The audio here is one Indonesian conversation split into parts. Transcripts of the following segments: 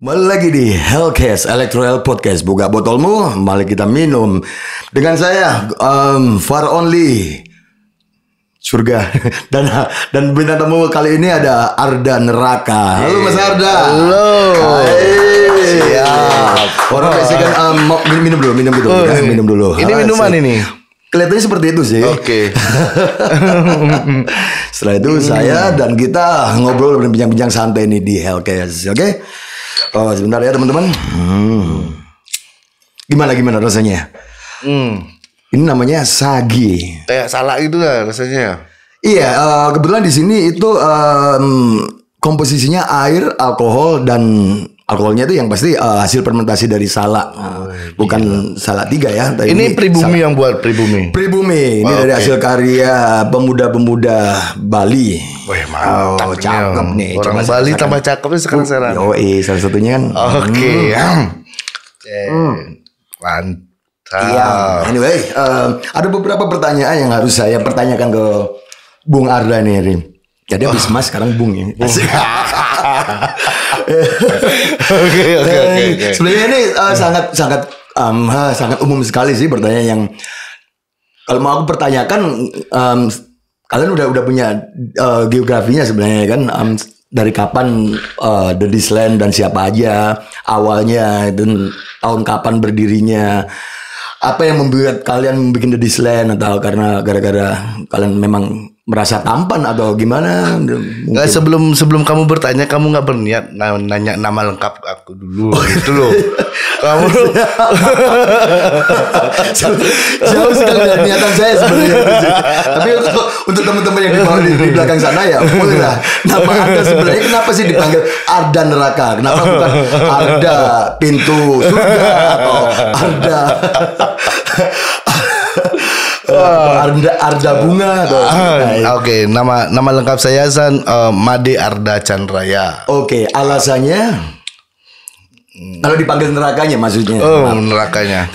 Kembali lagi di Hellcast Electro Podcast. Buka botolmu, mari kita minum. Dengan saya Far Only Surga dan bintang tamu kali ini ada Arda Neraka. Halo Mas Arda. Halo. Hai. Siap. Orang biasa kan minum dulu minum dulu. Ini minuman ini. Kelihatannya seperti itu sih. Oke. Setelah itu saya dan kita ngobrol dan bincang-bincang santai nih di Hellcast. Oke? Oh, sebentar ya teman-teman. Gimana rasanya? Ini namanya sagi. Kayak salak gitu lah rasanya. Iya, kebetulan di sini itu komposisinya air, alkohol dan alkoholnya itu yang pasti hasil fermentasi dari salak. Bukan salak 3 ya. Ini pribumi yang buat pribumi. Pribumi. Ini dari hasil karya pemuda-pemuda Bali. Wih, mantap. Cakep nih. Orang Coba Bali tambah cakepnya sekarang. Yoi, salah satunya kan. Oke. Mantap. Iya. Anyway, ada beberapa pertanyaan yang harus saya pertanyakan ke Bung Arda nih, Rim. Jadi habis Mas sekarang Bung ya. Oke. Sebenarnya ini sangat umum sekali sih pertanyaan yang kalau mau aku pertanyakan, kalian udah punya geografinya sebenarnya kan, dari kapan The Disland dan siapa aja awalnya dan tahun kapan berdirinya, apa yang membuat kalian bikin The Disland, atau karena gara-gara kalian memang merasa tampan atau gimana? Nggak, sebelum kamu bertanya, kamu nggak berniat nanya nama lengkap aku dulu gitu loh. Kamu jauh sekali dari niatan saya sebenarnya. Tapi untuk teman-teman yang di belakang sana ya boleh lah. Nama Anda sebenarnya kenapa sih dipanggil Arda Neraka? Kenapa bukan Arda Pintu Surga atau Arda Arda Bunga atau Oke, nama lengkap saya Made Arda Chandraya. Oke, alasannya kalau dipanggil nerakanya maksudnya. Oh, nerakanya.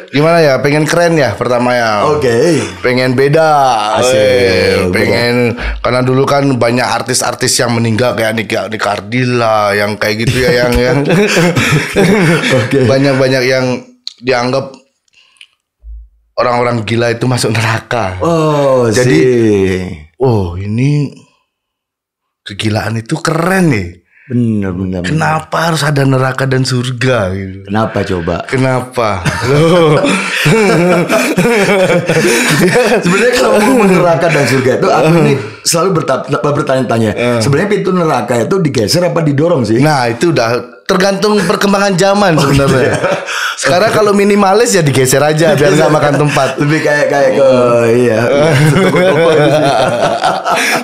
Gimana ya? Pengen keren ya pertama ya. Oke. Pengen beda. Asik. Pengen karena dulu kan banyak artis-artis yang meninggal kayak Nika Ardila yang kayak gitu ya yang Oke. banyak yang dianggap orang-orang gila itu masuk neraka. Oh, jadi ini kegilaan itu keren nih. Benar. Kenapa harus ada neraka dan surga gitu? Kenapa coba? Kenapa? Sebenarnya kalau ngomong neraka dan surga itu aku ini selalu bertanya-tanya. Sebenarnya pintu neraka itu digeser apa didorong sih? Nah, itu udah tergantung perkembangan zaman sebenarnya. Sekarang kalau minimalis ya digeser aja biar nggak makan tempat. Lebih kayak ke iya.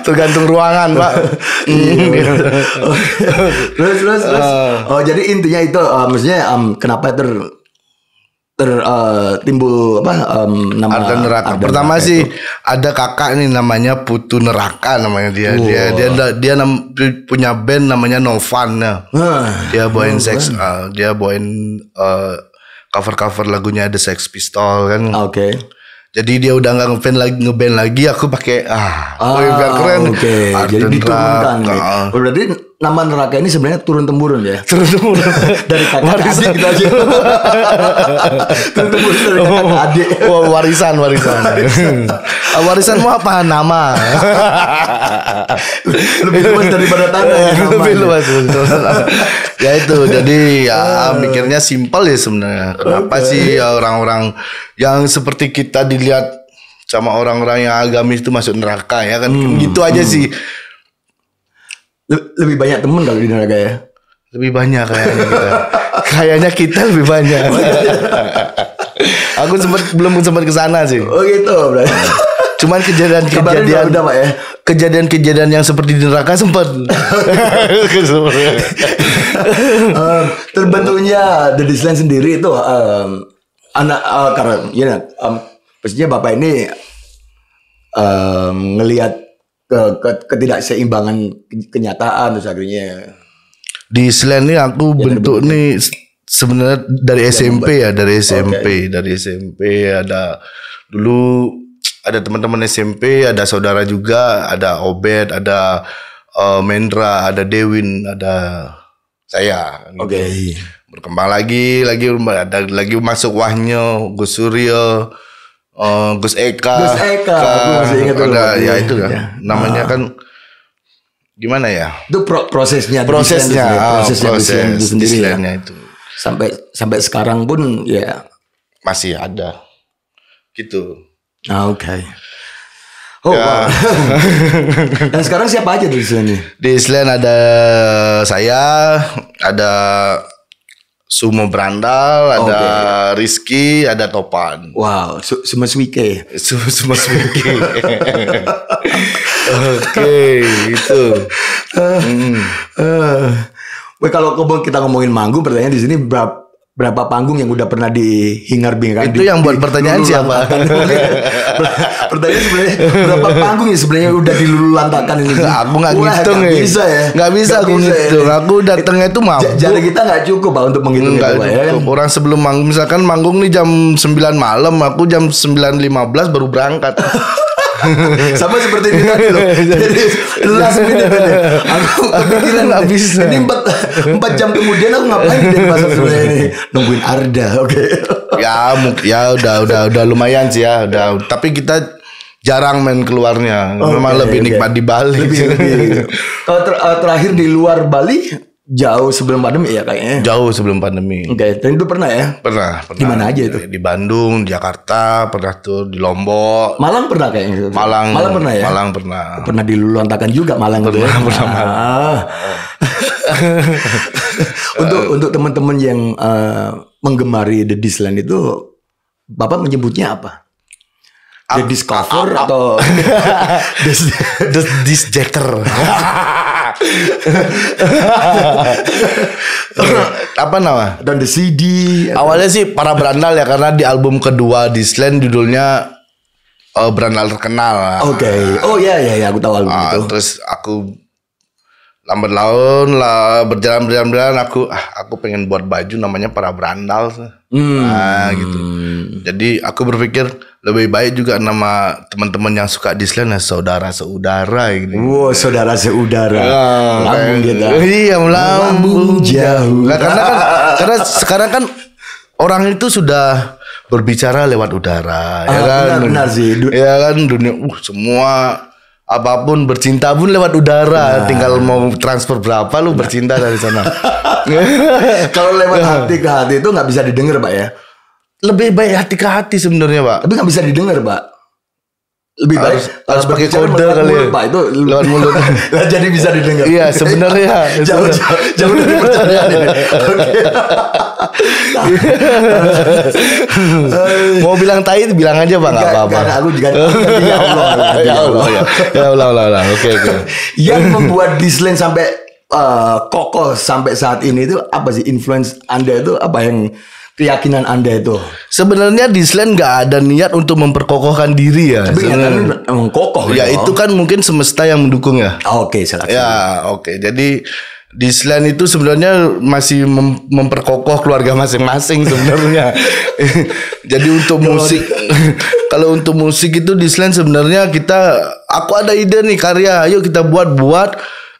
Tergantung ruangan, Pak. Terus. Oh, jadi intinya itu maksudnya kenapa timbul nama Arda Neraka. Pertama Neraka sih itu. ada kakak nih namanya Putu Neraka namanya dia. Dia punya band namanya Novan. Dia bawain cover lagunya The Sex Pistol kan. Oke. Jadi dia udah nggak ngeband lagi, aku pakai biar keren. Oke. Jadi diturunkan. Berarti nama neraka ini sebenarnya turun temurun ya. Turun temurun dari kakak adik gitu aja. Turun temurun dari kakak adik. Warisan. Warisanmu apa? Nama. Lebih luas daripada tanah. Lebih luas. Ya itu. Jadi ya mikirnya simpel ya sebenarnya. Kenapa sih orang-orang yang seperti kita dilihat sama orang-orang yang agamis itu masuk neraka ya kan? Gitu aja sih. Lebih banyak temen kalau di neraka ya. Lebih banyak kayaknya kita lebih banyak. Aku belum sempat ke sana sih. Oh gitu berarti. Cuman kejadian yang seperti di neraka sempat. Terbentuknya The Disland sendiri itu karena pastinya Bapak ini ngelihat ketidakseimbangan kenyataan, terus akhirnya di Disland ini aku bentuk nih sebenarnya dari SMP ya, dari SMP ada dulu ada teman-teman SMP, ada saudara juga, ada Obed, ada Mendra, ada Dewin, ada saya. Gitu. Oke. Berkembang lagi ada lagi masuk Wahyo, Gus Suryo, Gus Eka. Gus Eka, aku masih ingat dulu. Ada ya itu kan. Ya. Namanya kan gimana ya? Itu prosesnya Proses desain itu sendiri ya. itu. Sampai sekarang pun ya Masih ada. Gitu. Oke. Oh, Ya. wow. Dan sekarang siapa aja di sini? Di Island ada saya, ada Sumo Brandal, ada Rizky, ada Topan. Wow, Sumas Wike. Sumo Wiki. Oke, itu. Kalau kita ngomongin manggung, pertanyaan di sini berapa panggung yang udah pernah dihingar-bingarkan? Itu yang buat pertanyaan siapa? Pertanyaan sebenarnya berapa panggung ya sebenarnya udah dilululantakan ini? Aku nggak ngitung ya. Bisa ya. Nggak bisa aku ngitung. Aku datangnya itu mabuk. Jari kita nggak cukup Pak untuk menghitung itu Pak ya. Orang sebelum manggung, misalkan manggung nih jam 9 malam, aku jam 9.15 baru berangkat. Sama seperti ini tadi loh. Jadi last minute aja. Aku kepikiran Nggak bisa. Ini 4 jam kemudian aku ngapain di pasar sebenarnya ini? Nungguin Arda. Oke. Ya udah lumayan sih ya. Udah. Tapi kita jarang main keluarnya. Memang lebih nikmat di Bali. Lebih. Kalau terakhir di luar Bali jauh sebelum pandemi ya kayaknya. Jauh sebelum pandemi. Oke, dan itu pernah ya? Pernah. Di mana aja itu? Di Bandung, di Jakarta, pernah tuh di Lombok. Malang pernah kayaknya. Malang pernah ya? Malang pernah. Pernah dilululantakan juga Malang itu ya? Pernah. Untuk teman-teman yang menggemari The Disland itu, Bapak menyebutnya apa? The Discover atau The Disjacker. Apa nama? dan The CD? Awalnya sih Para Berandal ya, karena di album kedua Disland judulnya Berandal Terkenal. Oke. Oh ya aku tahu album itu. Terus aku lambat laun lah berjalan aku pengen buat baju namanya Para Berandal. Gitu. Jadi aku berpikir lebih baik juga nama teman-teman yang suka Disland ya saudara seudara gitu. Wow, saudara seudara. Lambung kita. Iya, melambung jauh. Nah, karena sekarang kan orang itu sudah berbicara lewat udara, ya kan? Benar sih. Ya kan, dunia semua apapun bercinta pun lewat udara. Tinggal mau transfer berapa lu bercinta dari sana. Kalau lewat hati ke hati itu nggak bisa didengar, Pak ya. Lebih baik hati ke hati sebenarnya, Pak. Tapi nggak bisa didengar, Pak. Lebih baik harus pakai kode kali ya. Pak, itu lewat mulut. Lah jadi bisa didengar. Iya, sebenarnya. jauh dari percayaan ini. Mau bilang tai bilang aja, Pak, enggak apa-apa. Karena aku juga ya Allah. Ya Allah. Oke. Yang membuat Disland sampai kokoh sampai saat ini itu apa sih, influence Anda itu apa, yang keyakinan Anda itu? Sebenarnya Disland nggak ada niat untuk memperkokohkan diri ya. Tapi kan emang kokoh. Ya itu kan mungkin semesta yang mendukung ya. Oke, silakan. Ya, oke. Jadi Disland itu sebenarnya masih memperkokoh keluarga masing-masing sebenarnya. Jadi untuk musik, kalau untuk musik itu Disland sebenarnya aku ada ide nih karya, ayo kita buat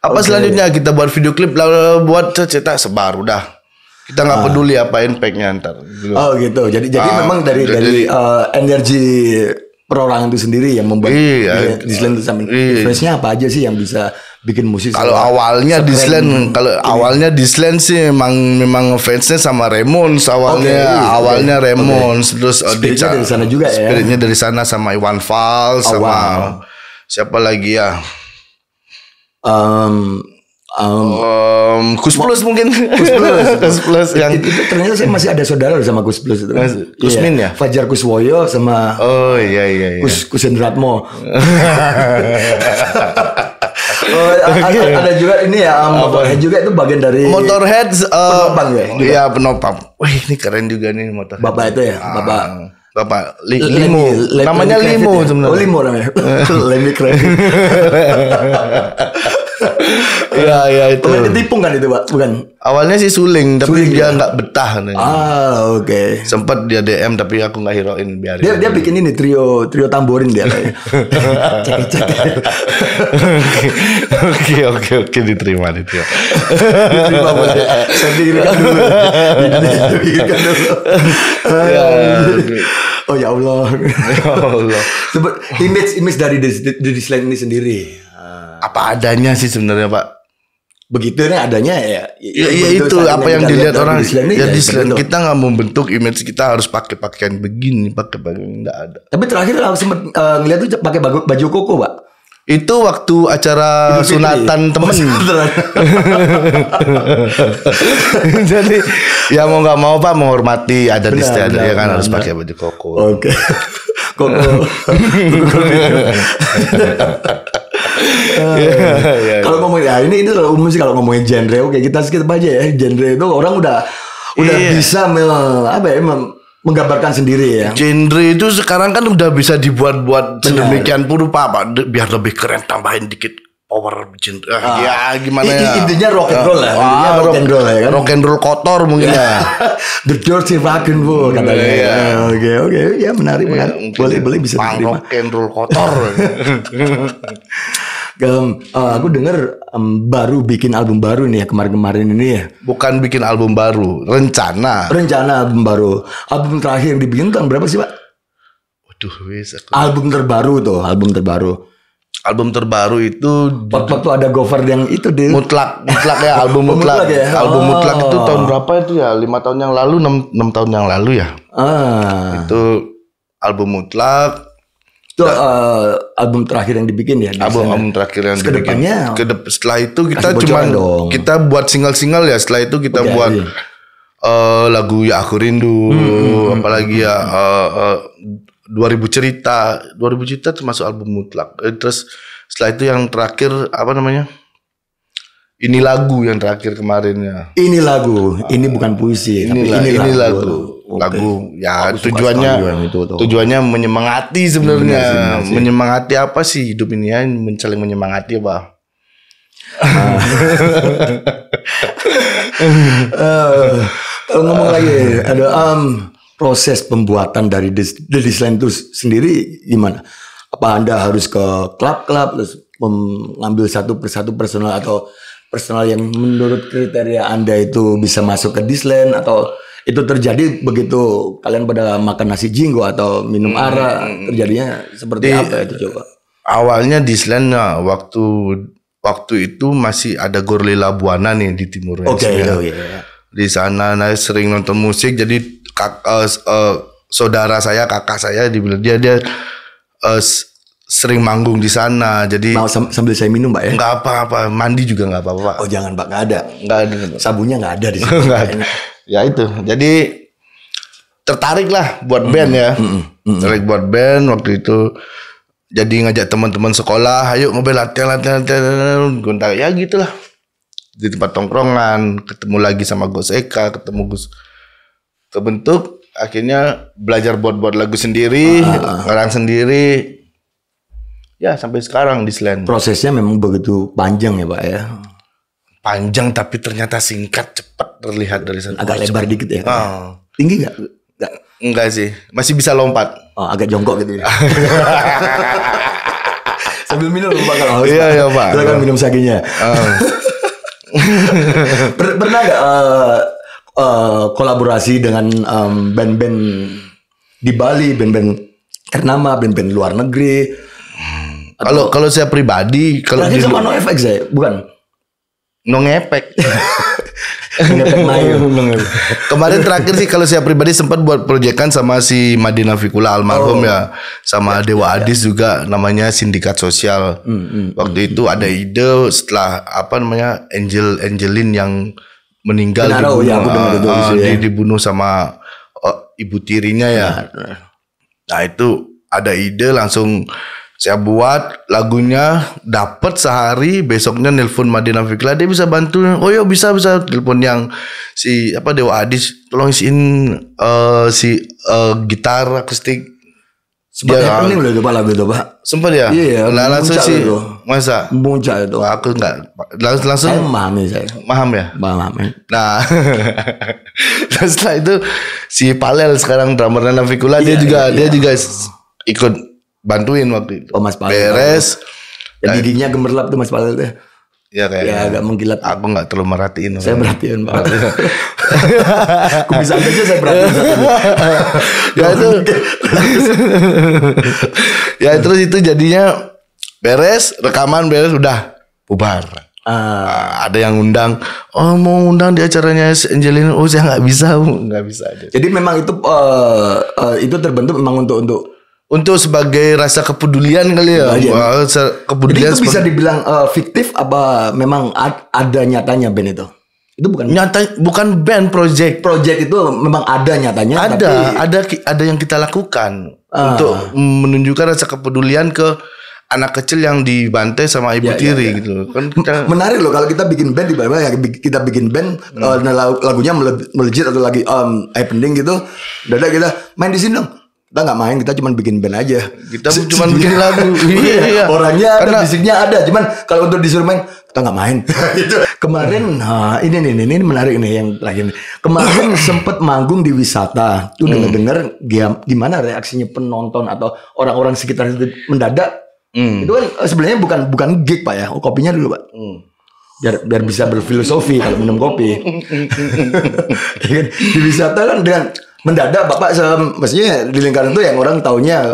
apa selanjutnya, kita buat video klip, lalu buat cetak sebar udah. Kita nggak peduli apa impactnya ntar. Gitu. Oh gitu. Jadi memang dari energi perorangan itu sendiri yang membuat Disland itu sampai influence-nya apa aja sih yang bisa bikin musik? Kalau awalnya Disland sih memang fansnya sama Ramones awalnya Ramones, terus spiritnya dari sana juga ya. Spiritnya dari sana sama Iwan Fals sama siapa lagi ya? Kus Plus mungkin. Kus Plus yang itu ternyata saya masih ada saudara sama Kus Plus itu. Kusmin ya? Fajar Kuswoyo sama iya. Kus Hendratmo. Ada juga ini ya, Motorhead juga itu bagian dari Motorhead penopang ya. Iya, penopang. Wih, ini keren juga nih Motorhead. Bapak itu ya, Bapak Limo. Namanya Limo sebenarnya. Oh, Limo namanya. Lemmy Kravitz. Iya itu. Pemain ketipung kan itu Pak? Bukan? Awalnya sih suling, tapi Suling, dia ya? nggak betah. Oke. Sempat dia DM tapi aku nggak hirauin, biarin. Dia bikin ini trio tamborin dia. Cek. Oke, diterima. Diterima boleh. Saya pikirkan dulu. Oh ya Allah. Sebut image dari The Slam ini sendiri. Apa adanya sih sebenarnya Pak. Begitu nih adanya ya. Iya itu apa yang dilihat orang. Ya, di Slam kita nggak membentuk image kita harus pakai pakaian begini, pakai nggak ada. Tapi terakhir sempat ngeliat tuh pakai baju koko Pak. Itu waktu acara sunatan temen. Jadi ya mau nggak mau Pak menghormati adat istiadat ya kan harus pakai baju koko. Oke. Koko. Kalau ngomongin ya ini umum sih kalau ngomongin genre, oke kita skip aja ya. Genre itu orang udah bisa menggambarkan sendiri ya. Genre itu sekarang kan udah bisa dibuat-buat sedemikian rupa Pak, biar lebih keren, tambahin dikit power genre. Ya gimana ya? Intinya rock and roll lah. Rock and roll ya kan. Rock and roll kotor mungkin ya. The dirty rock and roll katanya. Oke. Ya menarik. Boleh bisa diterima. Rock and roll kotor. Aku dengar baru bikin album baru nih ya kemarin-kemarin ini ya. Bukan bikin album baru, rencana album baru. Album terakhir yang dibikin tahun berapa sih Pak? Waduh, album terbaru. Album terbaru itu waktu ada Gofar yang itu deh. Mutlak ya, album Mutlak. Ya? Album Mutlak itu tahun berapa itu ya? 5 tahun yang lalu, 6 tahun yang lalu ya. Itu album Mutlak. Itu album terakhir yang dibikin ya. Album terakhir yang dibikin. Setelah itu kita buat single-single ya. Setelah itu kita buat lagu Ya Aku Rindu, apalagi ya 2000 cerita termasuk album Mutlak. Terus setelah itu yang terakhir apa namanya? Ini lagu yang terakhir kemarinnya. Ini lagu, ini bukan puisi. Ini lagu. Lagu ya tujuannya menyemangati sebenarnya. Menyemangati apa sih hidup ini ya? Saling menyemangati apa? Kalau ngomong lagi ada proses pembuatan dari The Slam itu sendiri gimana? Apa Anda harus ke klub-klub terus mengambil satu persatu personal atau personal yang menurut kriteria Anda itu bisa masuk ke The Slam, atau itu terjadi begitu kalian pada makan nasi jinggo atau minum arak, terjadinya seperti apa itu coba? Awalnya The Slam waktu itu masih ada Gorlila Buana nih di timur. Di sana sering nonton musik, jadi saudara saya, kakak saya dibilang dia sering manggung di sana. Jadi mau sambil saya minum Pak ya? Enggak apa-apa, mandi juga enggak apa-apa. Oh jangan Pak, enggak ada. Enggak ada. Sabunnya enggak ada di sini. Ya itu. Jadi tertarik lah buat band ya. Tertarik buat band waktu itu. Jadi ngajak teman-teman sekolah, ayo ngobrol latihan. Gonta ya gitulah. Di tempat tongkrongan, ketemu lagi sama Gus Eka, ketemu Gus, kebentuk akhirnya belajar buat lagu sendiri, ngarang sendiri. Ya sampai sekarang di Slam. Prosesnya memang begitu panjang ya Pak ya. Panjang tapi ternyata singkat, cepat terlihat dari sana. Agak lebar dikit ya. Tinggi enggak? Enggak sih, masih bisa lompat. Agak jongkok gitu ya. Sambil minum Pak kalau haus. Iya Pak. Silakan minum sakinya. Pernah nggak kolaborasi dengan band-band di Bali, band-band ternama, band-band luar negeri? Kalau saya pribadi, kalau di sama NoFX saya, bukan? Ngepek. Ngepek main. Kemarin terakhir sih kalau saya pribadi sempat buat proyekan sama si Madina Fikula almarhum ya, sama Dewa Adis juga, namanya Sindikat Sosial. Waktu itu ada ide setelah apa namanya Angelin yang meninggal dibunuh sama ibu tirinya ya. Nah itu ada ide, langsung saya buat lagunya, dapat sehari, besoknya nelpon Madina Fikla, dia bisa bantu. Oh ya bisa telepon yang si Dewa Adis, tolong isiin gitar akustik Sempat happening loh itu Pak lagu itu Pak. Sempat ya? Iya, Nah, langsung muncak sih. itu. Masa? Muncak itu. Wah, aku enggak. Langsung Saya memahami saya. paham ya? Memahami. Nah, dan setelah itu si Palel sekarang drummer Navikula dia juga ikut bantuin waktu itu. Oh Mas Palel. Beres. Ya giginya gemerlap tuh Mas Palel tuh. Ya kayak Ya agak mengkilat. aku nggak terlalu merhatiin. Saya perhatiin Pak. Kumisan aja saya perhatiin. Ya itu. Ya terus itu jadinya beres, rekaman beres udah bubar. Ada yang undang, oh mau undang di acaranya Angelina, oh saya nggak bisa. Jadi memang itu terbentuk memang untuk sebagai rasa kepedulian kali ya. Wah, kepedulian jadi itu bisa dibilang fiktif apa memang ada nyatanya band itu? Itu bukan nyata, bukan band project. Project itu memang ada nyatanya. Ada yang kita lakukan untuk menunjukkan rasa kepedulian ke anak kecil yang dibantai sama ibu tiri gitu kan. Menarik loh kalau kita bikin band kita bikin band lagunya melejit atau lagi happening gitu, dadak kita main di sini dong. Kita nggak main, kita cuma bikin band aja. Kita cuma bikin lagu. Iya. Orangnya ada, fisiknya ada. Cuman kalau untuk disuruh main, kita nggak main. Gitu. Kemarin, ini menarik nih yang lagi nih. Kemarin sempet manggung di Wisata. Tuh denger gimana reaksinya penonton atau orang-orang sekitar itu mendadak. Itu kan sebenarnya bukan gig Pak ya. Oh, kopinya dulu Pak. Biar bisa berfilosofi kalau minum kopi. Di Wisata kan dengan mendadak Bapak maksudnya di lingkaran itu yang orang taunya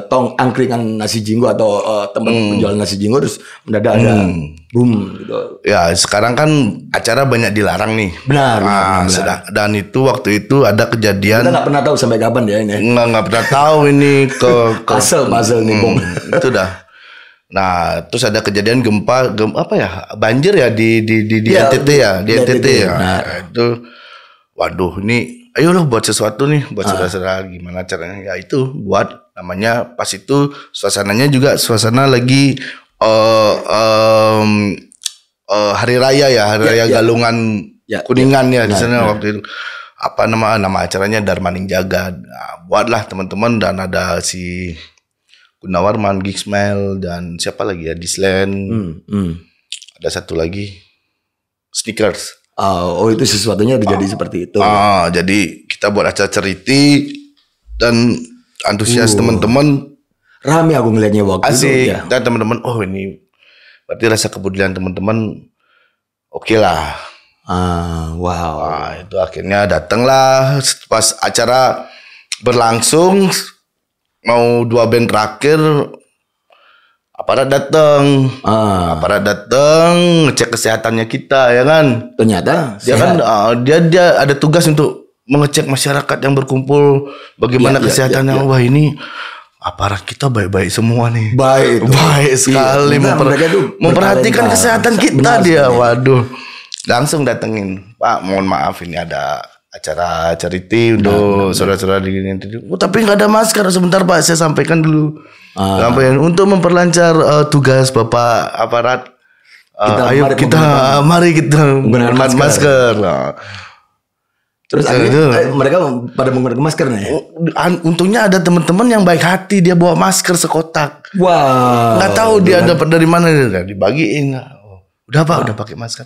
tong angkringan nasi jinggo atau tempat penjual nasi jinggo, terus mendadak ada boom gitu. Ya sekarang kan acara banyak dilarang nih. Benar. Dan itu waktu itu ada kejadian. Kita nggak pernah tahu sampai kapan ya ini. Nggak pernah tahu ini ke puzzle nih bom. Itu dah. Nah terus ada kejadian gempa apa ya, banjir ya di NTT ya, di NTT ya. Nah, itu waduh ini ayolah buat sesuatu nih buat saudara-saudara, gimana caranya ya itu buat namanya pas itu suasananya juga suasana lagi hari raya ya, hari raya Galungan Kuningan ya di sana waktu itu. Apa nama acaranya Darmaning Jagad. Nah, buatlah teman-teman dan ada si Gunawarman, Gigsmail dan siapa lagi ya, Disland. Ada satu lagi Sneakers. Oh itu sesuatunya terjadi seperti itu. Jadi kita buat acara cerita dan antusias teman-teman. Rame aku ngelihatnya waktu asik. itu. Ya. Dan teman-teman, oh ini berarti rasa kepedulian teman-teman oke lah. Wow. Nah, itu akhirnya datanglah pas acara berlangsung mau 2 band terakhir. Aparat datang, ngecek kesehatannya kita ya kan. Ternyata dia kan dia ada tugas untuk mengecek masyarakat yang berkumpul bagaimana kesehatannya. Wah ini aparat kita baik-baik semua nih. Baik sekali memperhatikan kesehatan kita dia. Waduh, langsung datengin Pak. Mohon maaf ini ada acara charity untuk saudara-saudara di sini. Tapi nggak ada masker. Sebentar Pak, saya sampaikan dulu. Untuk memperlancar tugas Bapak aparat, mari kita menggunakan masker. Terus mereka pada menggunakan masker nih. Untungnya ada teman-teman yang baik hati, dia bawa masker sekotak. Wow. Nggak tahu dia dapat dari mana, dia dibagiin. Udah Pak, udah pakai masker.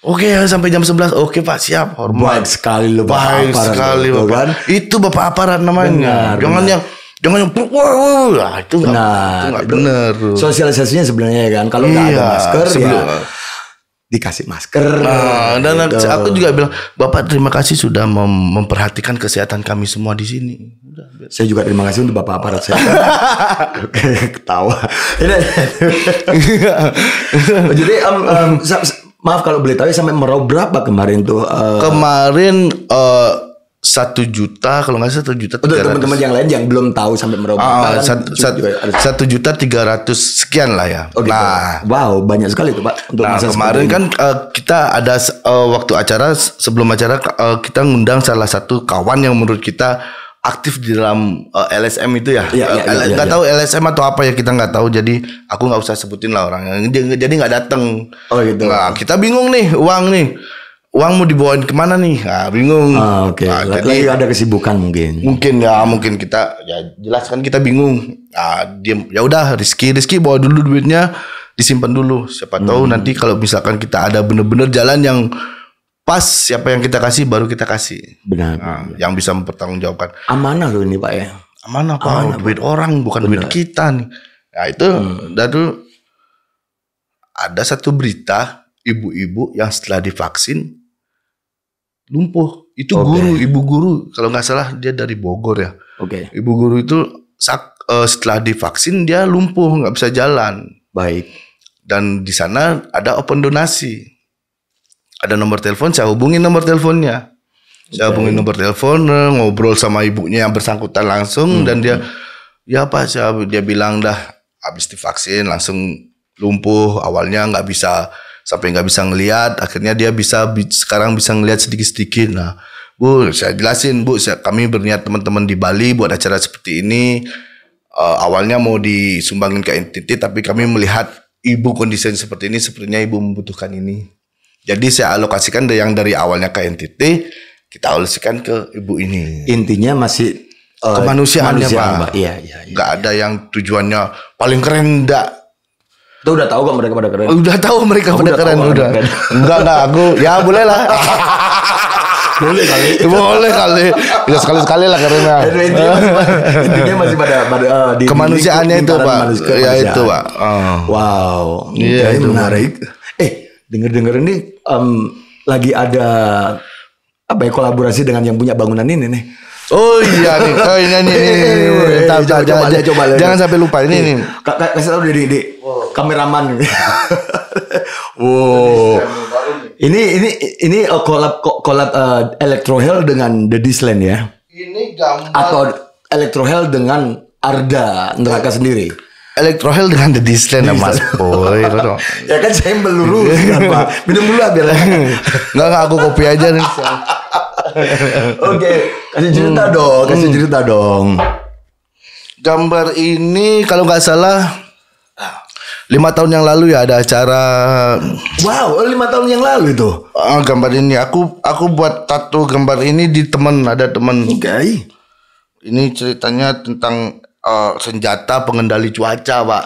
Oke sampai jam 11. Oke Pak, siap. Hormat. Baik sekali loh Baik sekali Bapak. Kan? Itu Bapak aparat namanya. Jangan yang itu nggak benar. Sosialisasinya sebenarnya kan kalau nggak ada masker dikasih masker. Dan aku juga bilang, Bapak terima kasih sudah memperhatikan kesehatan kami semua di sini. Saya juga terima kasih untuk Bapak aparat saya. Ketawa. Jadi maaf kalau boleh tahu sampai meraup berapa kemarin tuh? Kemarin 1 juta kalau nggak salah 1 juta. Untuk teman-teman yang lain yang belum tahu sampai meraup berapa? 1.300.000 sekian lah ya. Gitu. Nah, wow banyak sekali tuh Pak. Untuk kemarin kan kita ada waktu acara sebelum acara kita ngundang salah satu kawan yang menurut kita aktif di dalam LSM itu ya. Nggak tahu LSM atau apa ya, kita nggak tahu. Jadi aku nggak usah sebutin lah orangnya. Jadi nggak datang. Oh gitu. Nah, kita bingung nih uang uang mau dibawain kemana nih? Nah, bingung. Oke. Nah, Lagi ada kesibukan mungkin. Mungkin kita ya jelas kan kita bingung. Nah, dia ya udah Rizky bawa dulu duitnya, disimpan dulu. Siapa tahu nanti kalau misalkan kita ada bener-bener jalan yang pas, siapa yang kita kasih baru kita kasih. Benar. Nah, yang bisa mempertanggungjawabkan. Amanah loh ini Pak ya. Amanah Pak, duit orang bukan duit kita nih. Nah itu, dan ada satu berita ibu-ibu yang setelah divaksin lumpuh. Itu ibu guru kalau nggak salah dia dari Bogor ya. Oke. Ibu guru itu setelah divaksin dia lumpuh, nggak bisa jalan. Baik. Dan di sana ada open donasi. Ada nomor telepon, saya hubungin nomor teleponnya. Saya hubungin nomor telepon, ngobrol sama ibunya yang bersangkutan langsung, dan dia, ya Pak, dia bilang dah habis divaksin langsung lumpuh. Awalnya nggak bisa, sampai nggak bisa ngelihat. Akhirnya dia sekarang bisa ngelihat sedikit-sedikit. Nah, Bu, saya jelasin, Bu, kami berniat teman-teman di Bali buat acara seperti ini. Awalnya mau disumbangin ke NTT, tapi kami melihat ibu kondisinya seperti ini, sepertinya ibu membutuhkan ini. Jadi saya alokasikan yang dari awalnya ke NTT, kita alokasikan ke ibu ini. Intinya masih kemanusiaannya Pak. Iya. Nggak ada yang tujuannya paling keren, enggak. Tuh udah tahu kok mereka pada keren. Udah tahu mereka pada keren udah. Enggak aku. Ya boleh lah. boleh kali. Ya sekali-sekali lah kerennya. Intinya masih pada di kemanusiaannya itu Pak. Ya itu Pak. Wow. Iya, itu menarik. Dengar-dengar ini lagi ada apa ya, kolaborasi dengan yang punya bangunan ini nih. Oh iya nih, ini. Coba. Jangan sampai lupa ini nih. Kasih tahu di kameraman. Wow. Ini collab Electrohell dengan The Disland ya. Ini gambar atau Electrohell dengan Arda Neraka sendiri. Electrohell dengan The Disland Mas Boy. Ya kan saya melurus kan Pak. Minum dulu biar. Enggak aku kopi aja nih. Oke, kasih cerita dong. Gambar ini kalau nggak salah 5 tahun yang lalu ya ada acara. Wow, 5 tahun yang lalu itu. Gambar ini aku buat tato gambar ini di ada teman. Oke. Ini ceritanya tentang senjata pengendali cuaca, Pak.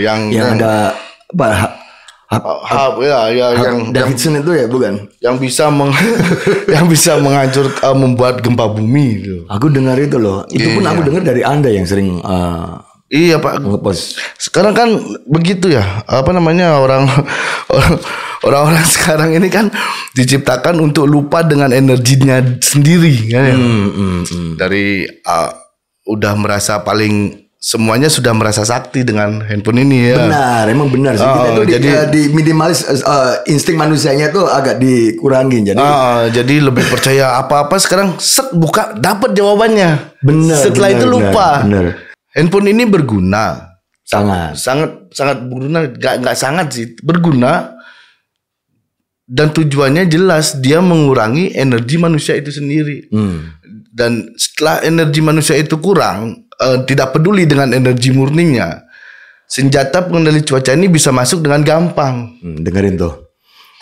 Yang ada apa? Yang Davidson itu ya bukan? Yang bisa yang bisa menghancurkan, membuat gempa bumi itu. Aku dengar itu loh. Itu pun aku dengar dari Anda yang sering iya Pak. ngepost. Sekarang kan begitu ya. Apa namanya orang-orang sekarang ini kan diciptakan untuk lupa dengan energinya sendiri kan ya. Dari udah merasa semuanya sudah merasa sakti dengan handphone ini ya. Benar, emang benar sih. Kita itu jadi di minimalis insting manusianya tuh agak dikurangin. Jadi lebih percaya apa-apa sekarang buka dapat jawabannya. Benar. Setelah itu lupa. Benar. Handphone ini berguna. Sangat berguna. Gak sangat sih, berguna. Dan tujuannya jelas, dia mengurangi energi manusia itu sendiri. Dan setelah energi manusia itu kurang, tidak peduli dengan energi murninya, senjata pengendali cuaca ini bisa masuk dengan gampang. Dengerin tuh.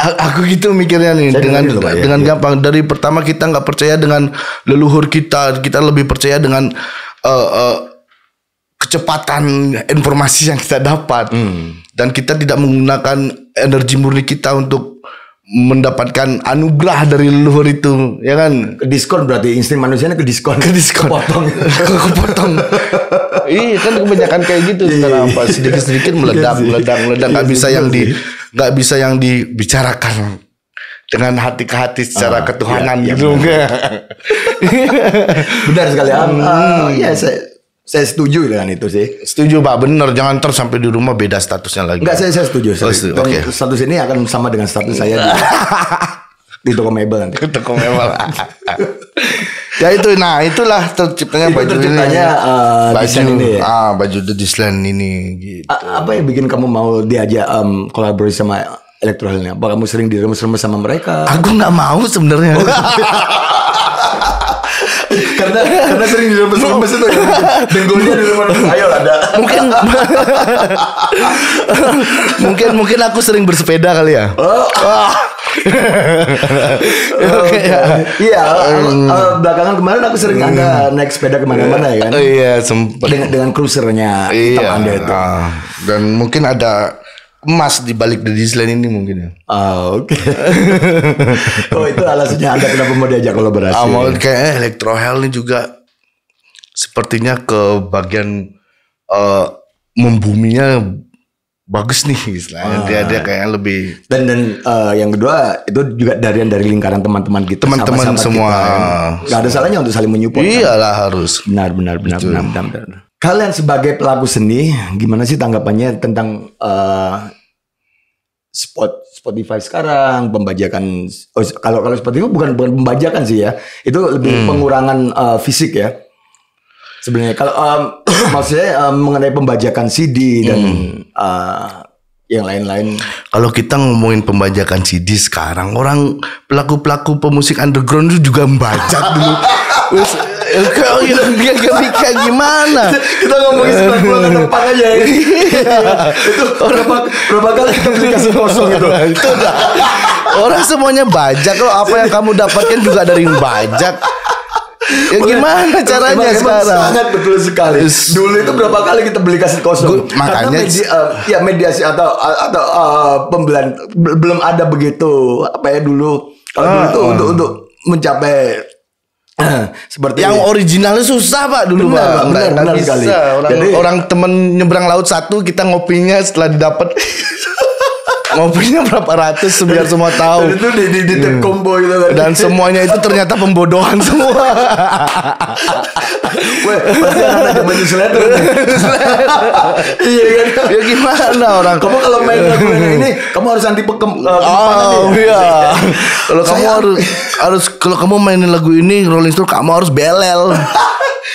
Aku gitu mikirnya nih. Dengan gampang. Dari pertama kita nggak percaya dengan leluhur kita lebih percaya dengan kecepatan informasi yang kita dapat. Dan kita tidak menggunakan energi murni kita untuk mendapatkan anugerah dari leluhur itu, ya kan? Ke diskon berarti insting manusianya ke diskon. Kepotong. Iya kan kebanyakan kayak gitu sekarang Pak, sedikit-sedikit meledak. Nggak bisa yang dibicarakan dengan hati ke hati secara ketuhanan gitu. Benar sekali. Ya saya setuju dengan itu sih. Setuju Pak, bener. Jangan sampai di rumah beda statusnya lagi. Enggak, saya setuju. Okay. Status ini akan sama dengan status saya di toko mebel nanti. Toko mebel. Ya itu, itulah terciptanya baju ini. Baju ini ya? Baju The Disland ini. Gitu. Apa yang bikin kamu mau diajak kolaborasi sama Electrohell-nya? Apa kamu sering diremes-remes sama mereka? Aku nggak mau sebenarnya. Karena karena sering diremes-remes itu ya. Dengkulnya di rumah. Ayo ada. Mungkin aku sering bersepeda kali ya. Iya, belakangan kemarin aku sering Anda naik sepeda kemana-mana ya kan. Iya, sempat Dengan cruisernya hitam Anda itu. Dan mungkin ada emas di balik The Disland ini mungkin ya. Oke. Oh, itu alasannya Anda kenapa mau diajak kolaborasi. Mau kayak Electro Hell ini juga sepertinya ke bagian membuminya bagus nih istilahnya. Dia kayak lebih dan yang kedua itu juga dari lingkaran teman-teman kita, teman-teman semua kita, kan? Gak ada salahnya untuk saling menyupport. Iyalah kan? Harus. Benar. Kalian sebagai pelaku seni, gimana sih tanggapannya tentang Spotify sekarang, pembajakan? Kalau Spotify bukan pembajakan sih ya, itu lebih pengurangan fisik ya. Sebenarnya kalau maksudnya mengenai pembajakan CD dan yang lain-lain. Kalau kita ngomongin pembajakan CD sekarang, orang pelaku pemusik underground itu juga membajak dulu. Kayak gimana? Kita ngomongin 90 depan aja ya. Itu berapa kali kita beli kaset kosong itu. Orang semuanya bajak loh. Apa yang kamu dapatkan juga dari bajak. Ya gimana caranya sekarang? Sangat betul sekali. Dulu itu berapa kali kita beli kaset kosong? Makanya mediasi atau pembelian belum ada begitu apa ya dulu. Kalau dulu itu untuk mencapai seperti yang originalnya susah Pak dulu. Benar sekali. Orang temen nyebrang laut satu, kita ngopinya setelah didapat ngopinya berapa ratus biar semua tahu. Dan itu di combo gitu kan. Dan semuanya itu ternyata pembodohan semua. Weh, pasti ada zaman newsletter. Iya kan? Ya gimana orang? Kamu kalau main lagu ini, kamu harus anti iya. Kalau kamu harus kalau kamu mainin lagu ini Rolling Stone, kamu harus belel.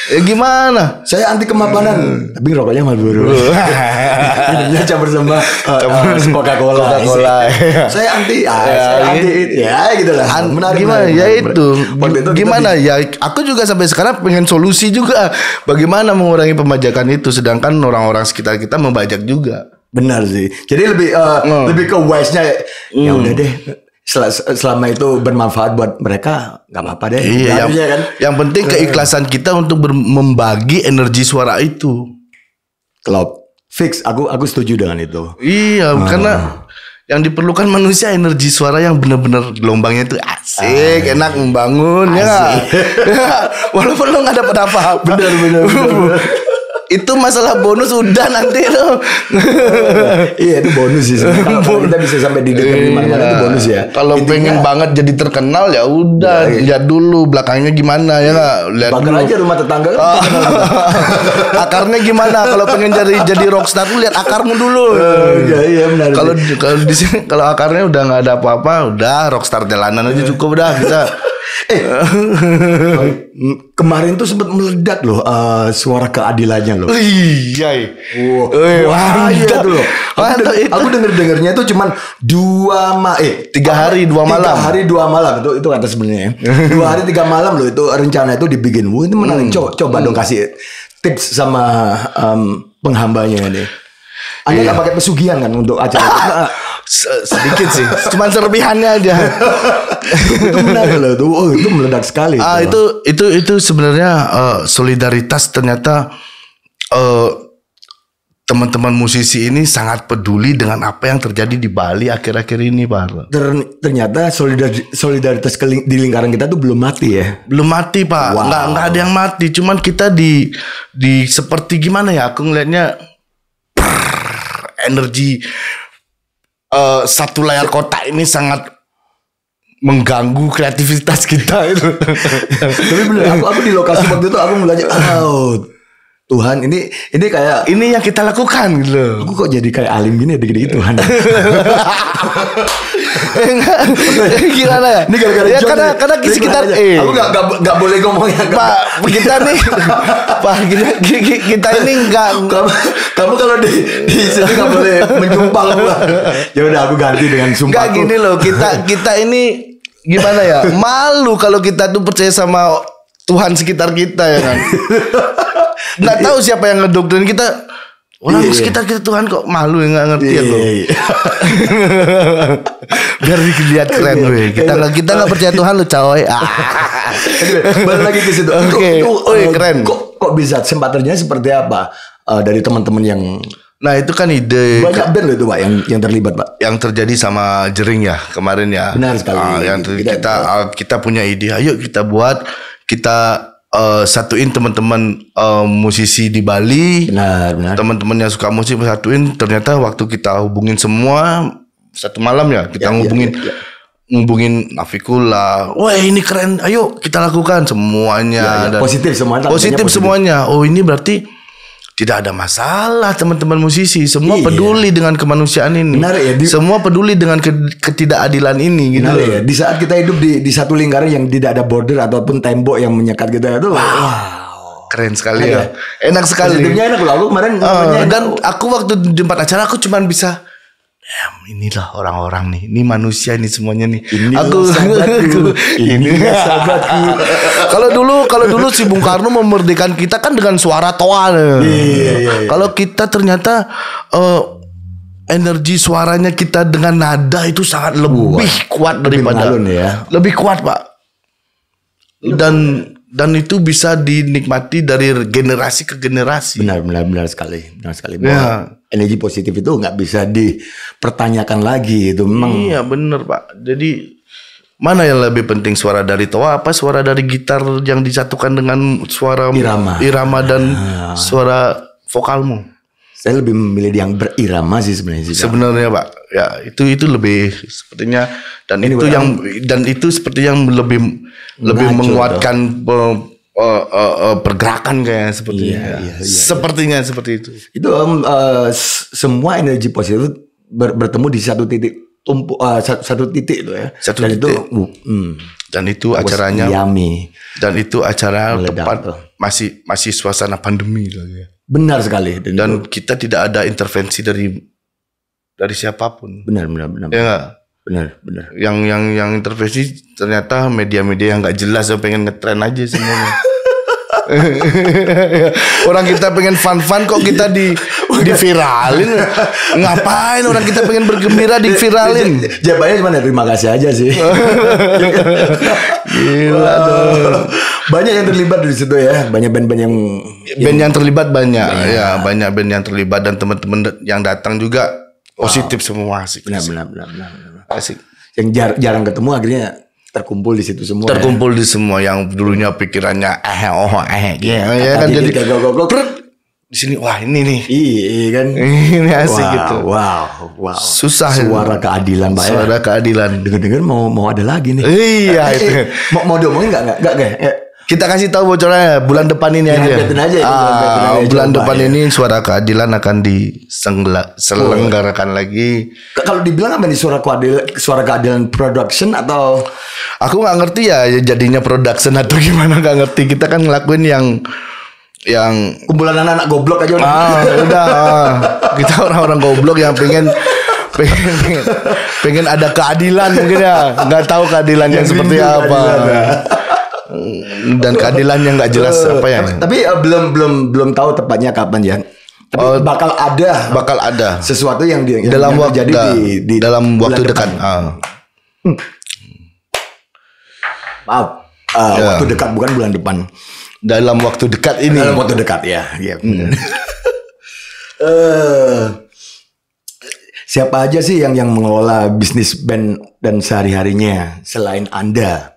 Ya gimana? Saya anti kemapanan, tapi rokoknya Marlboro. Minumnya campur sama Coca-Cola. Saya anti, ya gitu lah. Gimana? Ya itu. Gimana? Ya aku juga sampai sekarang pengen solusi juga. Bagaimana mengurangi pembajakan itu, sedangkan orang-orang sekitar kita membajak juga. Benar sih. Jadi lebih ke wise-nya. Ya udah deh. Selama itu bermanfaat buat mereka, nggak apa-apa deh. Iya, yang penting keikhlasan kita untuk membagi energi suara itu. Klop, fix. Aku setuju dengan itu. Iya, karena yang diperlukan manusia energi suara yang benar-benar gelombangnya itu asik, enak membangun, ya. Walaupun lo nggak dapat apa-apa. Benar. Itu masalah bonus udah nanti lo. Iya itu bonus sih. Kalau kita bisa sampai didengar di mana-mana itu bonus ya. Kalau pengen banget jadi terkenal ya udah lihat dulu belakangnya gimana ya nggak. Lihat dulu aja rumah tetangga. Akarnya gimana? Kalau pengen jadi rockstar tuh lihat akarmu dulu. Iya benar. Kalau di sini kalau akarnya udah nggak ada apa-apa, udah rockstar jalanan aja cukup dah kita. Kemarin tuh sempat meledak loh suara keadilannya loh. Iya. Wah, iya tuh loh. Aku dengernya itu cuman 3 hari 2 malam. 3 hari 2 malam itu kata sebenarnya. 2 hari 3 malam loh itu rencana itu dibikin. Wah, itu menarik. Coba dong kasih tips sama penghambanya ini. Anda nggak pakai pesugihan kan untuk acara itu? Sedikit sih, cuman serpihannya aja. Itu menarik loh tuh. Oh, itu meledak sekali. Itu sebenarnya solidaritas ternyata teman-teman musisi ini sangat peduli dengan apa yang terjadi di Bali akhir-akhir ini, Pak. Ternyata solidaritas di lingkaran kita tuh belum mati ya. Belum mati, Pak. Wow. Nggak ada yang mati, cuman kita di seperti gimana ya? Aku ngelihatnya energi satu layar kotak ini sangat mengganggu kreativitas kita itu. Tapi bener, aku di lokasi waktu itu aku ngeliatnya, Tuhan ini kayak ini yang kita lakukan gitu loh. Aku kok jadi kayak alim gini ya dikit-dikit Tuhan. Gimana ya? Ini gara-gara ya, karena di sekitar aku nggak boleh ngomong ya. Pak, kita nih Pak kita ini enggak kamu kalau di sini nggak boleh menyumpah gua. Ya udah aku ganti dengan sumpah. Enggak gini loh, kita ini gimana ya? Malu kalau kita tuh percaya sama Tuhan sekitar kita ya kan. Nggak tahu siapa yang ngedoktrin kita. Orang sekitar kita Tuhan kok malu yang nggak ngerti ya tuh. Biar dilihat keren weh. Kita nggak percaya Tuhan lu coy. Balik lagi ke situ. Oke. Keren. Kok bisa sempatannya seperti apa dari teman-teman yang Nah itu kan ide banyak band loh itu Pak yang terlibat Pak. Yang terjadi sama Jering ya kemarin ya. Benar sekali. Kita punya ide. Ayo kita buat satuin teman-teman musisi di Bali. Benar. Teman-teman yang suka musik satuin. Ternyata waktu kita hubungin semua satu malam ya kita ngubungin Nafikullah. Wah ini keren. Ayo kita lakukan semuanya. Dan positif semuanya. Positif semuanya. Oh ini berarti tidak ada masalah teman-teman musisi. Semua peduli dengan kemanusiaan ini. Benar ya. Semua peduli dengan ketidakadilan ini gitu. Benar ya. Di saat kita hidup di satu lingkaran yang tidak ada border ataupun tembok yang menyekat kita itu. Wow. Keren sekali ya. Enak sekali. Positifnya enak loh. Aku kemarin dan aku waktu di tempat acara aku cuman bisa inilah orang-orang nih. Ini manusia ini semuanya nih. Ini sahabatku. Kalau dulu si Bung Karno memerdekakan kita kan dengan suara toa. Iya. Kalau kita ternyata energi suaranya kita dengan nada itu sangat lebih kuat daripada lebih kuat Pak. Dan itu bisa dinikmati dari generasi ke generasi. Benar sekali. Bahwa energi positif itu nggak bisa dipertanyakan lagi itu memang. Iya benar Pak. Jadi mana yang lebih penting, suara dari toa apa suara dari gitar yang disatukan dengan suara irama dan suara vokalmu? Saya lebih memilih yang berirama sih sebenarnya. Sebenarnya Pak, ya itu lebih sepertinya dan itu seperti yang lebih menguatkan pergerakan kayak sepertinya seperti itu. Itu semua energi positif bertemu di satu titik satu titik itu ya. Dan itu acaranya dan itu acara tepat masih suasana pandemi lagi. Benar sekali. Dan kita tidak ada intervensi dari siapapun. Benar. Ya enggak? Benar. Yang intervensi ternyata media-media yang nggak jelas yang pengen ngetren aja semuanya. Orang kita pengen fun kok kita diviralin. Ngapain orang kita pengen bergembira diviralin? Jawabannya cuma terima kasih aja sih. Gila dong. Banyak yang terlibat di situ ya. Banyak band-band yang terlibat banyak. Ya, banyak band yang terlibat dan teman-teman yang datang juga positif semua asik. Benar. Asik. Yang jarang ketemu akhirnya terkumpul di situ semua. Terkumpul di semua yang dulunya pikirannya kan jadi di sini wah ini nih. Iya kan. Ini asik gitu. Wow. Susah suara keadilan Pak. Suara keadilan. Dengar mau ada lagi nih. Iya itu. Mau diomongin enggak? Kita kasih tahu bocorannya bulan depan ini aja. Bulan depan ini suara keadilan akan diselenggarakan lagi. Kalau dibilang apa nih suara keadilan production atau? Aku nggak ngerti ya jadinya production atau gimana, nggak ngerti. Kita kan ngelakuin yang kumpulan anak-anak goblok aja udah. Kita orang-orang goblok yang pengen ada keadilan mungkin ya. Nggak tahu keadilannya seperti apa. Dan keadilan yang nggak jelas apa ya. Tapi belum tahu tepatnya kapan ya. Tapi bakal ada sesuatu yang dalam waktu di dalam waktu dekat. Maaf, waktu dekat bukan bulan depan. Dalam waktu dekat ini. Dalam waktu dekat ya. Siapa aja sih yang mengelola bisnis band dan sehari-harinya selain Anda?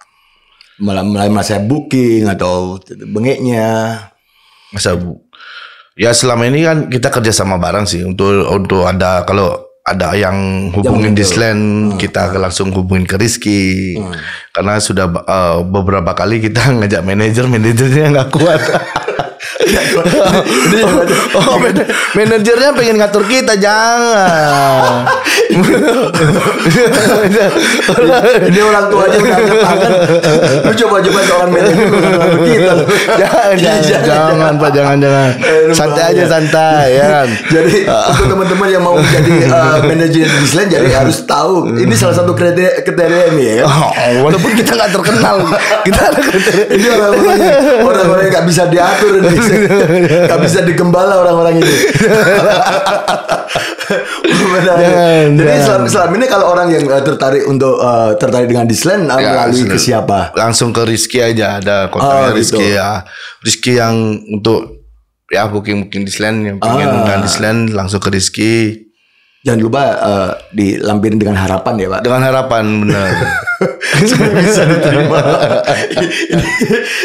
Mulai masa booking atau bengeknya. Ya selama ini kan kita kerja sama bareng sih untuk ada kalau ada yang hubungin Disland kita langsung hubungin ke Rizky karena sudah beberapa kali kita ngajak manajernya nggak kuat. Manajernya pengen ngatur kita, jangan. Ini orang tua aja udah angkat tangan. Lu coba seorang manajer ngatur kita. Jangan Pak, jangan. Santai aja, santai ya kan. Jadi untuk teman-teman yang mau jadi manajer Disland, jadi harus tahu ini salah satu kriteria ini ya. Walaupun kita nggak terkenal, kita ada kriteria. Ini orang-orang yang nggak bisa diatur, nggak bisa digembala orang-orang ini. Jadi selama ini kalau orang yang tertarik dengan Disland melalui ke siapa? Langsung ke Rizky aja, ada kontaknya Rizky gitu. ya. Rizky yang untuk ya booking Disland yang pengen dengan Disland langsung ke Rizky. Jangan lupa dilampirin dengan harapan ya Pak. Dengan harapan benar. Supaya bisa diterima.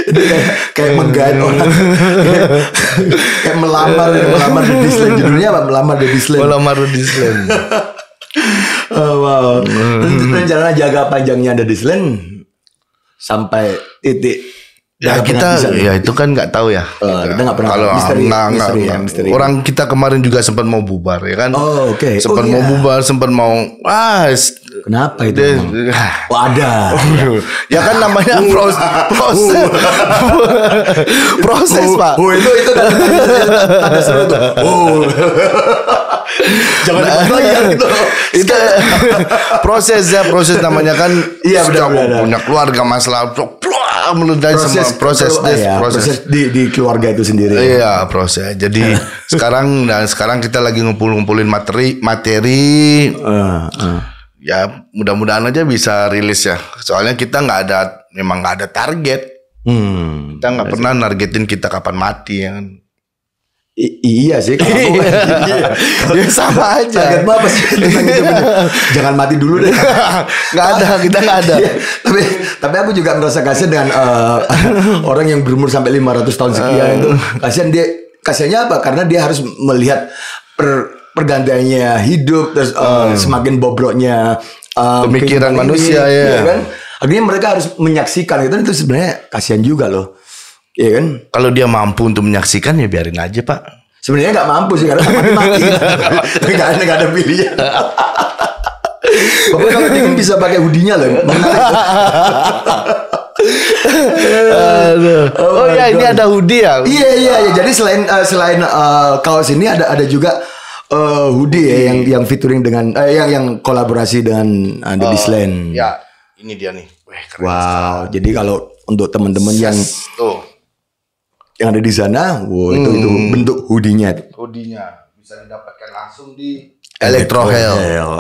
Ini kayak menggait orang. Kayak melamar di Disland. Judulnya apa? Melamar di Disland. Melamar di Disland. Wow. Rencana jangka panjangnya ada Disland sampai titik. Ya kita ya itu kan nggak tahu ya. Kita nggak pernah. Kalau misteri. Orang kita kemarin juga sempat mau bubar ya kan. Oh oke. Sempat mau bubar, sempat mau kenapa itu? Oh ada. Ya kan namanya proses Pak. Itu tanda seru tuh. Jangan dibahas lagi kan gitu. Itu proses namanya kan. Iya benar. Punya keluarga masalah meludahi semua proses di keluarga itu sendiri. Iya proses. Jadi sekarang kita lagi ngumpulin materi. Ya mudah-mudahan aja bisa rilis ya. Soalnya kita memang nggak ada target. Kita nggak pernah nargetin kita kapan mati ya kan. Iya sih. Ya sama aja. Target apa sih? Jangan mati dulu deh. Kita nggak ada. Tapi aku juga merasa kasihan dengan orang yang berumur sampai 500 tahun sekian itu. Kasihannya apa? Karena dia harus melihat pergantiannya hidup, terus semakin bobroknya pemikiran manusia ya kan. Akhirnya mereka harus menyaksikan itu sebenarnya kasihan juga loh. Iya kan? Kalau dia mampu untuk menyaksikan ya biarin aja Pak. Sebenarnya nggak mampu sih karena mati. Nggak ada pilihan. Bapak kalau ingin bisa pakai hoodie-nya loh. Oh ya ini ada hoodie ya? Iya. Jadi selain kaos ini ada juga hoodie ya yang featuring dengan yang kolaborasi dengan The Disland. Ya ini dia nih. Wow. Jadi kalau untuk teman-teman yang ada di sana, itu bentuk hoodie-nya. Hoodie-nya bisa didapatkan langsung di Electrohell.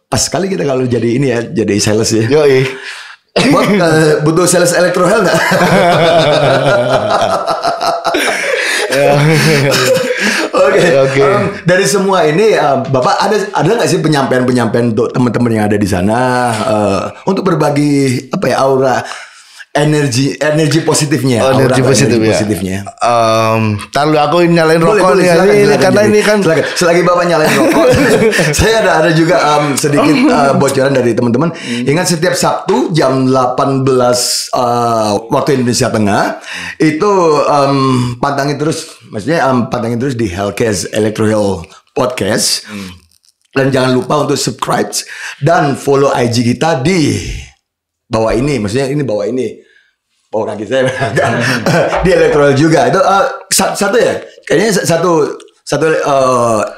Pas sekali kita kalau jadi ini ya, jadi sales ya. Yoi. Butuh sales Electrohell nggak? Oke. Dari semua ini, Bapak ada nggak sih penyampaian untuk teman-teman yang ada di sana untuk berbagi aura energi positifnya. Energi positifnya. Taruh aku nyalain rokok nih ini karena ini kan selagi Bapak nyalain rokok, saya ada juga sedikit bocoran dari teman-teman. Ingat setiap Sabtu jam 18 waktu Indonesia Tengah itu pantangin terus di Hellcast Electrohell Podcast. Dan jangan lupa untuk subscribe dan follow IG kita di bawah ini, bawah kaki saya di Electrohell juga itu satu ya, kayaknya satu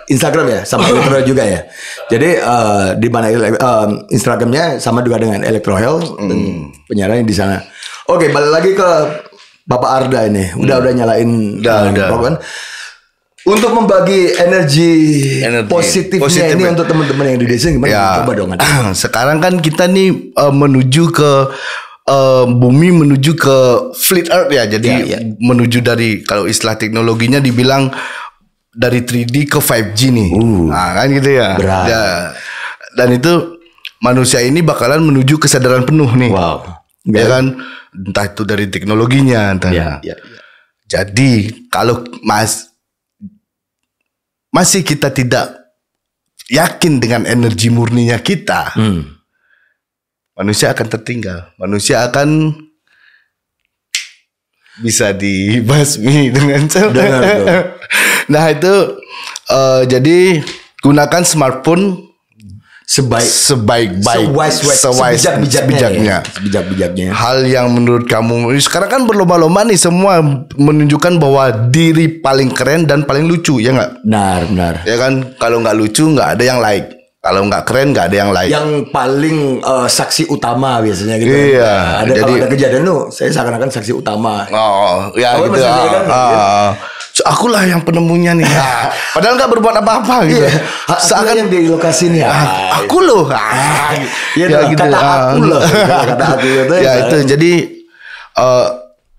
Instagram ya sama Electrohell juga ya. Jadi di mana Instagramnya sama juga dengan Electrohell dan penyiarannya di sana. Oke, balik lagi ke Bapak Arda ini, udah nyalain kan? Untuk membagi energi positifnya ini untuk teman-teman yang di desa gimana? Ya, coba dong. Sekarang kan kita nih menuju ke bumi menuju ke flat earth ya. Jadi menuju dari kalau istilah teknologinya dibilang dari 3D ke 5G nih. Nah, kan gitu ya. Ya. Dan itu manusia ini bakalan menuju kesadaran penuh nih. Wow. Ya kan entah itu dari teknologinya Jadi kalau masih kita tidak yakin dengan energi murninya kita, manusia akan tertinggal. Manusia akan bisa dibasmi dengan cara. Dengar tuh. Nah itu jadi gunakan smartphone sebijak-bijaknya. Hal yang menurut kamu sekarang kan berlomba-lomba nih, semua menunjukkan bahwa diri paling keren dan paling lucu, ya nggak? Benar. Ya kan, kalau nggak lucu nggak ada yang like, kalau nggak keren nggak ada yang like. Yang paling saksi utama biasanya gitu. Iya. Kalau ada kejadian tuh, saya seakan-akan saksi utama. Oh, ya gitu. Akulah yang penemunya nih. Padahal nggak berbuat apa-apa gitu. Seakan yang di lokasi nih. Aku loh. Ya gitu. Kata aku loh. Kata aku itu. Ya itu. Jadi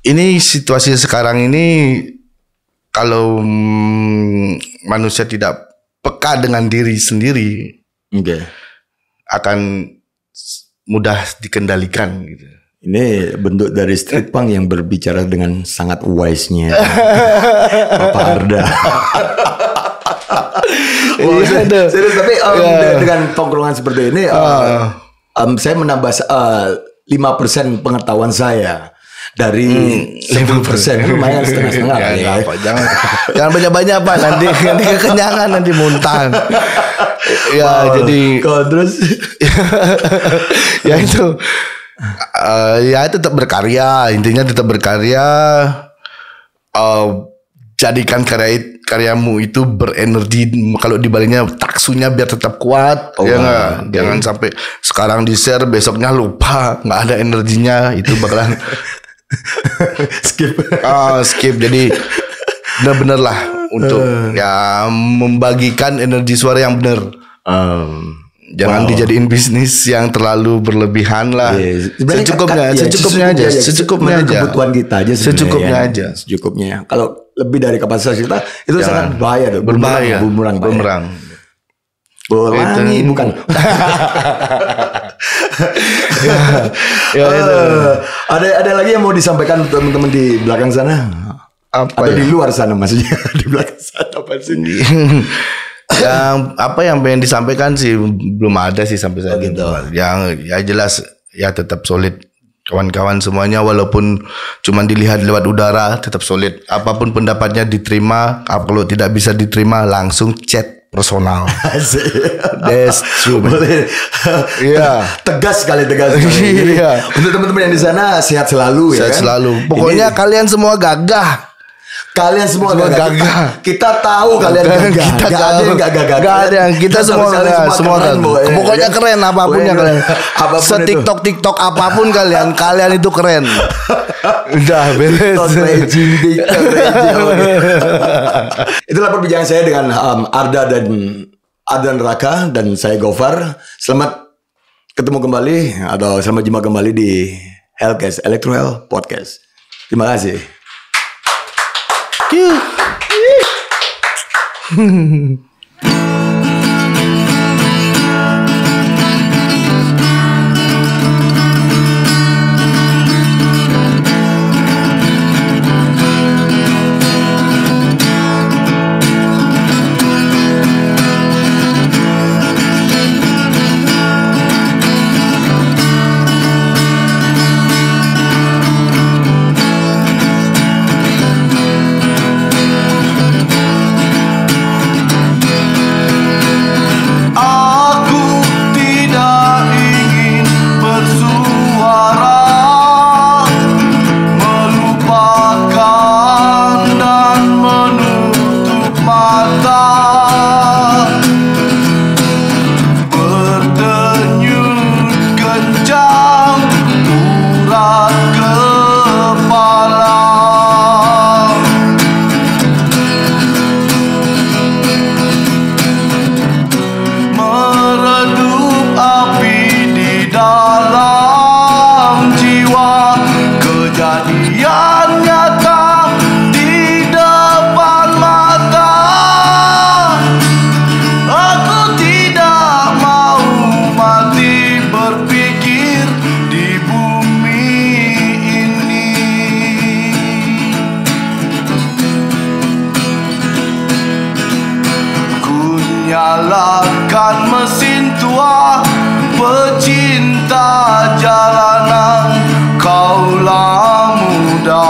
ini situasi sekarang ini, kalau manusia tidak peka dengan diri sendiri, akan mudah dikendalikan gitu. Ini bentuk dari street punk yang berbicara dengan sangat wise-nya Bapak Arda. Serius, tapi dengan tongkrongan seperti ini, saya menambah 5% pengetahuan saya dari 5%, lumayan setengah-setengah. Jangan banyak-banyak Pak, nanti kekenyangan, nanti muntah. Ya jadi terus ya itu. Ya tetap berkarya, intinya tetap berkarya. Jadikan karyamu itu berenergi. Kalau dibaliknya taksunya biar tetap kuat, ya nggak? Jangan sampai sekarang di share besoknya lupa, nggak ada energinya, itu bakalan skip. Jadi benar-benar lah untuk ya membagikan energi suara yang benar. Jangan dijadiin bisnis yang terlalu berlebihan lah. Secukupnya aja. Kebutuhan kita aja. Secukupnya. Kalau lebih dari kapasitas kita, itu sangat bahaya tuh. Berbahaya. Bumerang. Bolangi bukan. Ada lagi yang mau disampaikan teman-teman di belakang sana? Atau di luar sana maksudnya? Di belakang sana apa sih? yang pengen disampaikan sih belum ada sih sampai saat gitu. Yang ya jelas ya tetap solid kawan-kawan semuanya, walaupun cuma dilihat lewat udara tetap solid. Apapun pendapatnya diterima, kalau tidak bisa diterima langsung chat personal. That's true. Iya. Tegas sekali. Iya. Untuk teman-teman yang di sana sehat selalu ya. Sehat selalu. Pokoknya kalian semua gagah. Kalian semua gagah. Kita tahu kalian gagah. Gak ada yang gak gagah. Gak ada yang kita semua keren. Pokoknya keren apapunnya kalian. Se-TikTok apapun kalian itu keren. Udah beres. Itulah perbincangan saya dengan Arda dan Raka, dan saya Gofar. Selamat ketemu kembali atau selamat jumpa kembali di Hellcast, Electro Hell Podcast. Terima kasih. Nyalakan mesin tua, pecinta jalanan, kaulah muda.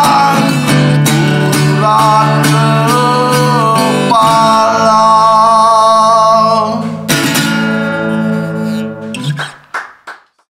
Bye.